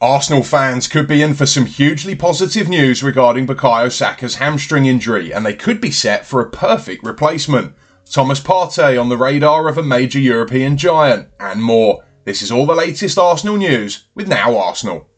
Arsenal fans could be in for some hugely positive news regarding Bukayo Saka's hamstring injury, and they could be set for a perfect replacement. Thomas Partey on the radar of a major European giant, and more. This is all the latest Arsenal news with Now Arsenal.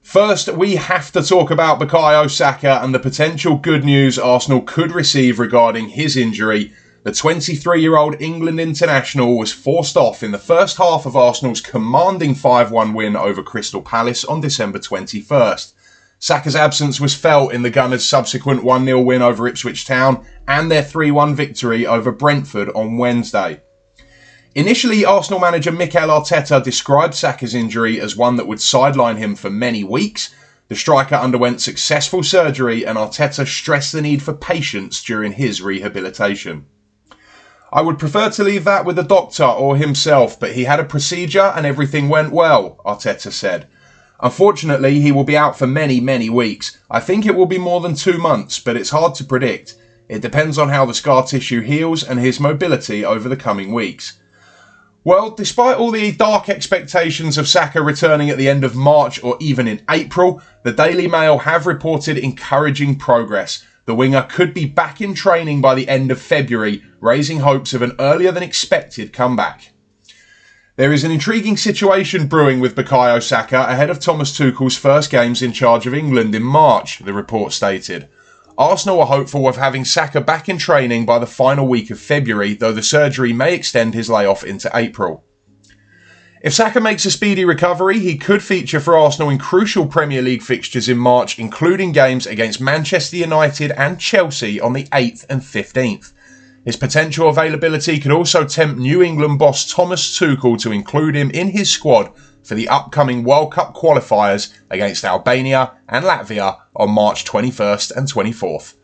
First, we have to talk about Bukayo Saka and the potential good news Arsenal could receive regarding his injury. The 23-year-old England international was forced off in the first half of Arsenal's commanding 5-1 win over Crystal Palace on December 21st. Saka's absence was felt in the Gunners' subsequent 1-0 win over Ipswich Town and their 3-1 victory over Brentford on Wednesday. Initially, Arsenal manager Mikel Arteta described Saka's injury as one that would sideline him for many weeks. The striker underwent successful surgery, and Arteta stressed the need for patience during his rehabilitation. "I would prefer to leave that with the doctor or himself, but he had a procedure and everything went well," Arteta said. "Unfortunately, he will be out for many weeks. I think it will be more than 2 months, but it's hard to predict. It depends on how the scar tissue heals and his mobility over the coming weeks." Well, despite all the dark expectations of Saka returning at the end of March or even in April, the Daily Mail have reported encouraging progress. The winger could be back in training by the end of February, raising hopes of an earlier than expected comeback. There is an intriguing situation brewing with Bukayo Saka ahead of Thomas Tuchel's first games in charge of England in March, the report stated. Arsenal are hopeful of having Saka back in training by the final week of February, though the surgery may extend his layoff into April. If Saka makes a speedy recovery, he could feature for Arsenal in crucial Premier League fixtures in March, including games against Manchester United and Chelsea on the 8th and 15th. His potential availability could also tempt New England boss Thomas Tuchel to include him in his squad for the upcoming World Cup qualifiers against Albania and Latvia on March 21st and 24th.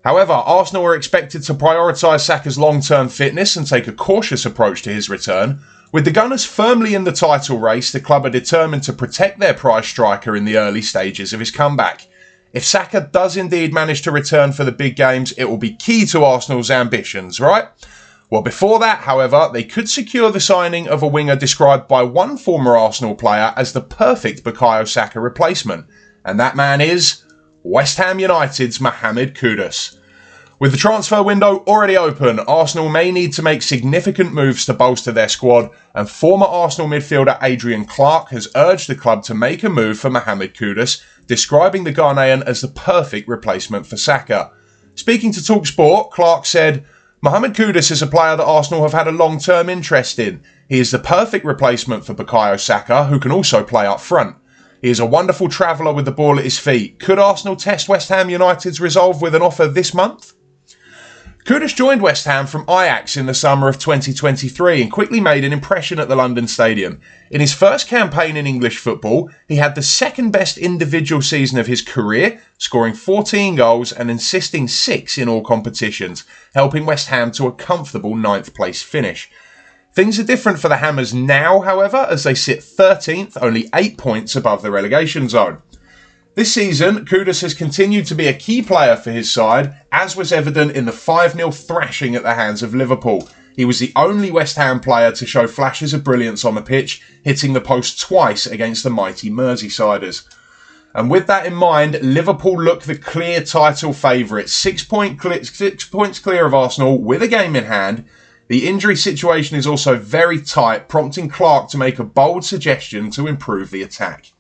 However, Arsenal are expected to prioritise Saka's long-term fitness and take a cautious approach to his return. With the Gunners firmly in the title race, the club are determined to protect their prize striker in the early stages of his comeback. If Saka does indeed manage to return for the big games, it will be key to Arsenal's ambitions, right? Well, before that, however, they could secure the signing of a winger described by one former Arsenal player as the perfect Bukayo Saka replacement, and that man is West Ham United's Mohamed Kudus. With the transfer window already open, Arsenal may need to make significant moves to bolster their squad, and former Arsenal midfielder Adrian Clarke has urged the club to make a move for Mohamed Kudus, describing the Ghanaian as the perfect replacement for Saka. Speaking to TalkSport, Clarke said, "Mohamed Kudus is a player that Arsenal have had a long-term interest in. He is the perfect replacement for Bukayo Saka, who can also play up front. He is a wonderful traveller with the ball at his feet. Could Arsenal test West Ham United's resolve with an offer this month?" Kudus joined West Ham from Ajax in the summer of 2023 and quickly made an impression at the London Stadium. In his first campaign in English football, he had the second best individual season of his career, scoring 14 goals and assisting 6 in all competitions, helping West Ham to a comfortable 9th place finish. Things are different for the Hammers now, however, as they sit 13th, only 8 points above the relegation zone. This season, Kudus has continued to be a key player for his side, as was evident in the 5-0 thrashing at the hands of Liverpool. He was the only West Ham player to show flashes of brilliance on the pitch, hitting the post twice against the mighty Merseysiders. And with that in mind, Liverpool look the clear title favourites, 6 points clear of Arsenal with a game in hand. The injury situation is also very tight, prompting Clarke to make a bold suggestion to improve the attack.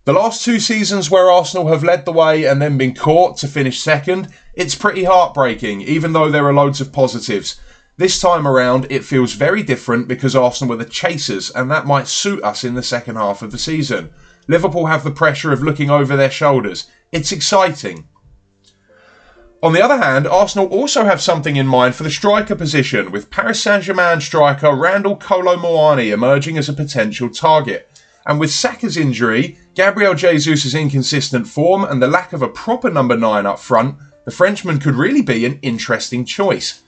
The last 2 seasons where Arsenal have led the way and then been caught to finish second, it's pretty heartbreaking, even though there are loads of positives. This time around, it feels very different because Arsenal were the chasers, and that might suit us in the second half of the season. Liverpool have the pressure of looking over their shoulders. It's exciting. On the other hand, Arsenal also have something in mind for the striker position, with Paris Saint-Germain striker Randal Kolo Muani emerging as a potential target. And with Saka's injury, Gabriel Jesus' inconsistent form and the lack of a proper number 9 up front, the Frenchman could really be an interesting choice.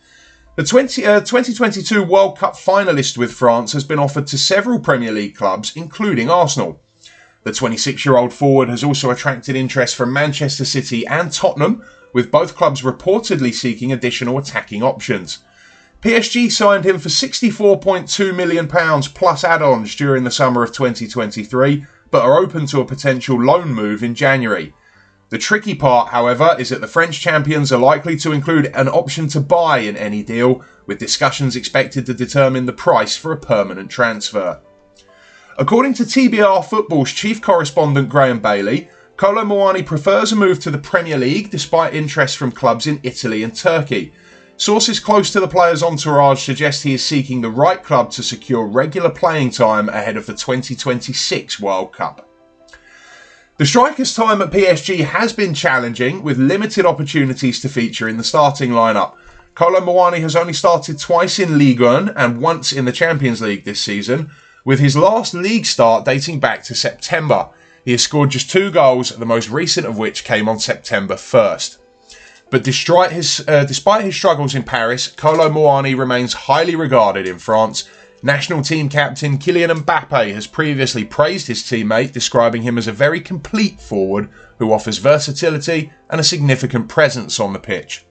The 2022 World Cup finalist with France has been offered to several Premier League clubs, including Arsenal. The 26-year-old forward has also attracted interest from Manchester City and Tottenham, with both clubs reportedly seeking additional attacking options. PSG signed him for £64.2 million plus add-ons during the summer of 2023, but are open to a potential loan move in January. The tricky part, however, is that the French champions are likely to include an option to buy in any deal, with discussions expected to determine the price for a permanent transfer. According to TBR Football's chief correspondent Graham Bailey, Kolo Muani prefers a move to the Premier League despite interest from clubs in Italy and Turkey. Sources close to the player's entourage suggest he is seeking the right club to secure regular playing time ahead of the 2026 World Cup. The striker's time at PSG has been challenging, with limited opportunities to feature in the starting lineup. Kolo Muani has only started twice in Ligue 1 and once in the Champions League this season, with his last league start dating back to September. He has scored just 2 goals, the most recent of which came on September 1st. But despite his struggles in Paris, Kolo Muani remains highly regarded in France. National team captain Kylian Mbappe has previously praised his teammate, describing him as a very complete forward who offers versatility and a significant presence on the pitch.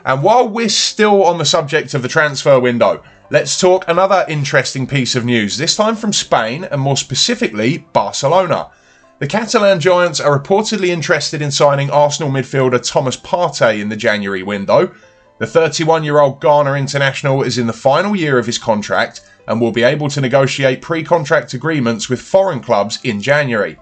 And while we're still on the subject of the transfer window, let's talk another interesting piece of news, this time from Spain and more specifically Barcelona. The Catalan Giants are reportedly interested in signing Arsenal midfielder Thomas Partey in the January window. The 31-year-old Ghana international is in the final year of his contract and will be able to negotiate pre-contract agreements with foreign clubs in January.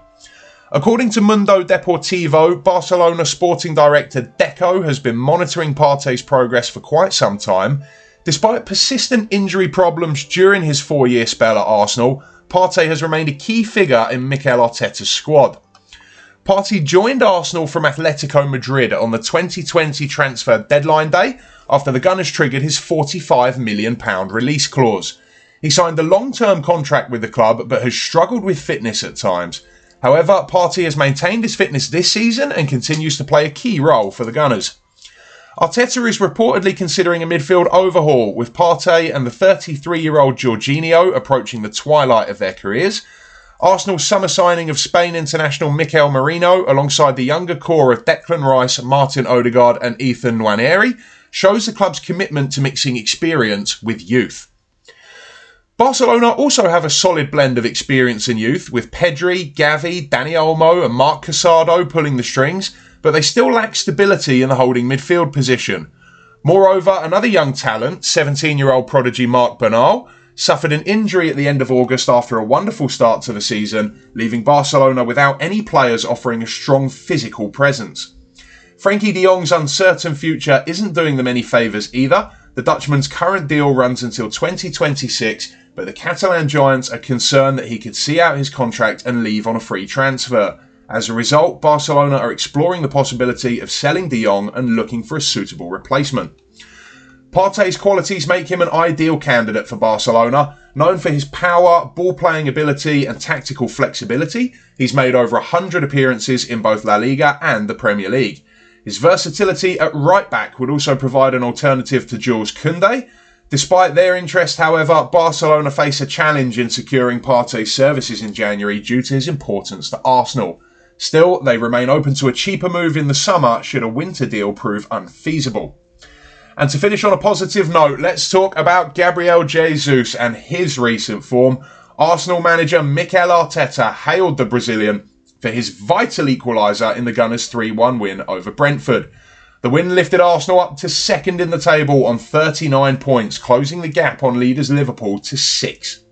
According to Mundo Deportivo, Barcelona sporting director Deco has been monitoring Partey's progress for quite some time. Despite persistent injury problems during his 4-year spell at Arsenal, Partey has remained a key figure in Mikel Arteta's squad. Partey joined Arsenal from Atletico Madrid on the 2020 transfer deadline day after the Gunners triggered his £45 million release clause. He signed a long-term contract with the club but has struggled with fitness at times. However, Partey has maintained his fitness this season and continues to play a key role for the Gunners. Arteta is reportedly considering a midfield overhaul, with Partey and the 33-year-old Jorginho approaching the twilight of their careers. Arsenal's summer signing of Spain international Mikel Merino, alongside the younger core of Declan Rice, Martin Odegaard and Ethan Nwaneri, shows the club's commitment to mixing experience with youth. Barcelona also have a solid blend of experience and youth, with Pedri, Gavi, Dani Olmo and Marc Casado pulling the strings, but they still lack stability in the holding midfield position. Moreover, another young talent, 17-year-old prodigy Marc Bernal, suffered an injury at the end of August after a wonderful start to the season, leaving Barcelona without any players offering a strong physical presence. Frenkie de Jong's uncertain future isn't doing them any favours either. The Dutchman's current deal runs until 2026, but the Catalan Giants are concerned that he could see out his contract and leave on a free transfer. As a result, Barcelona are exploring the possibility of selling de Jong and looking for a suitable replacement. Partey's qualities make him an ideal candidate for Barcelona. Known for his power, ball-playing ability and tactical flexibility, he's made over 100 appearances in both La Liga and the Premier League. His versatility at right-back would also provide an alternative to Jules Koundé. Despite their interest, however, Barcelona face a challenge in securing Partey's services in January due to his importance to Arsenal. Still, they remain open to a cheaper move in the summer should a winter deal prove unfeasible. And to finish on a positive note, let's talk about Gabriel Jesus and his recent form. Arsenal manager Mikel Arteta hailed the Brazilian for his vital equaliser in the Gunners' 3-1 win over Brentford. The win lifted Arsenal up to second in the table on 39 points, closing the gap on leaders Liverpool to 6.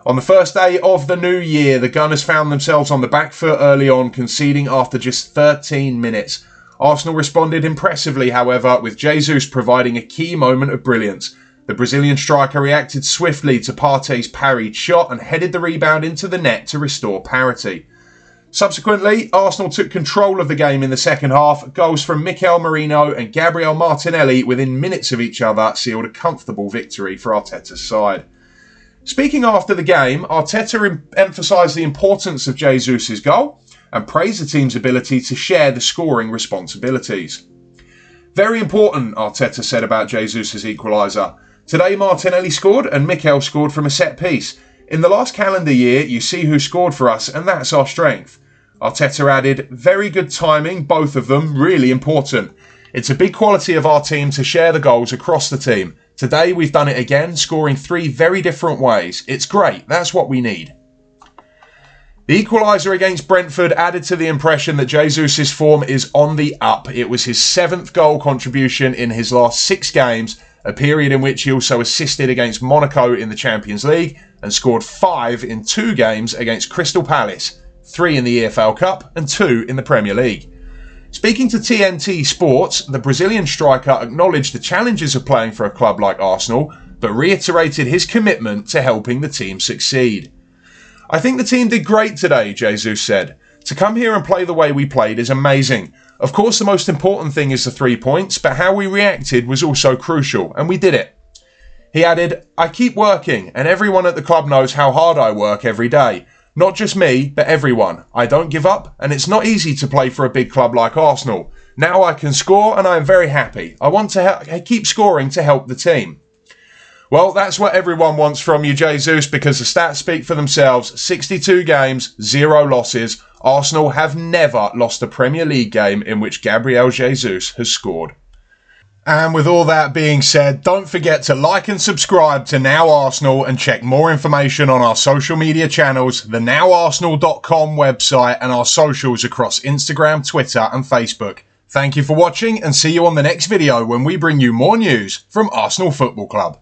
On the first day of the new year, the Gunners found themselves on the back foot early on, conceding after just 13 minutes. Arsenal responded impressively, however, with Jesus providing a key moment of brilliance. The Brazilian striker reacted swiftly to Partey's parried shot and headed the rebound into the net to restore parity. Subsequently, Arsenal took control of the game in the second half. Goals from Mikel Merino and Gabriel Martinelli within minutes of each other sealed a comfortable victory for Arteta's side. Speaking after the game, Arteta emphasised the importance of Jesus' goal and praised the team's ability to share the scoring responsibilities. Very important, Arteta said about Jesus' equaliser. Today Martinelli scored and Mikel scored from a set piece. In the last calendar year, you see who scored for us, and that's our strength. Arteta added, very good timing, both of them, really important. It's a big quality of our team to share the goals across the team. Today we've done it again, scoring 3 very different ways. It's great, that's what we need. The equaliser against Brentford added to the impression that Jesus' form is on the up. It was his 7th goal contribution in his last 6 games, a period in which he also assisted against Monaco in the Champions League and scored 5 in 2 games against Crystal Palace, 3 in the EFL Cup and 2 in the Premier League. Speaking to TNT Sports, the Brazilian striker acknowledged the challenges of playing for a club like Arsenal, but reiterated his commitment to helping the team succeed. I think the team did great today, Jesus said. To come here and play the way we played is amazing. Of course, the most important thing is the 3 points, but how we reacted was also crucial, and we did it. He added, I keep working, and everyone at the club knows how hard I work every day. Not just me, but everyone. I don't give up, and it's not easy to play for a big club like Arsenal. Now I can score, and I am very happy. I want to keep scoring to help the team. Well, that's what everyone wants from you, Jesus, because the stats speak for themselves. 62 games, 0 losses. Arsenal have never lost a Premier League game in which Gabriel Jesus has scored. And with all that being said, don't forget to like and subscribe to Now Arsenal and check more information on our social media channels, the now.arsenal.com website and our socials across Instagram, Twitter and Facebook. Thank you for watching and see you on the next video when we bring you more news from Arsenal Football Club.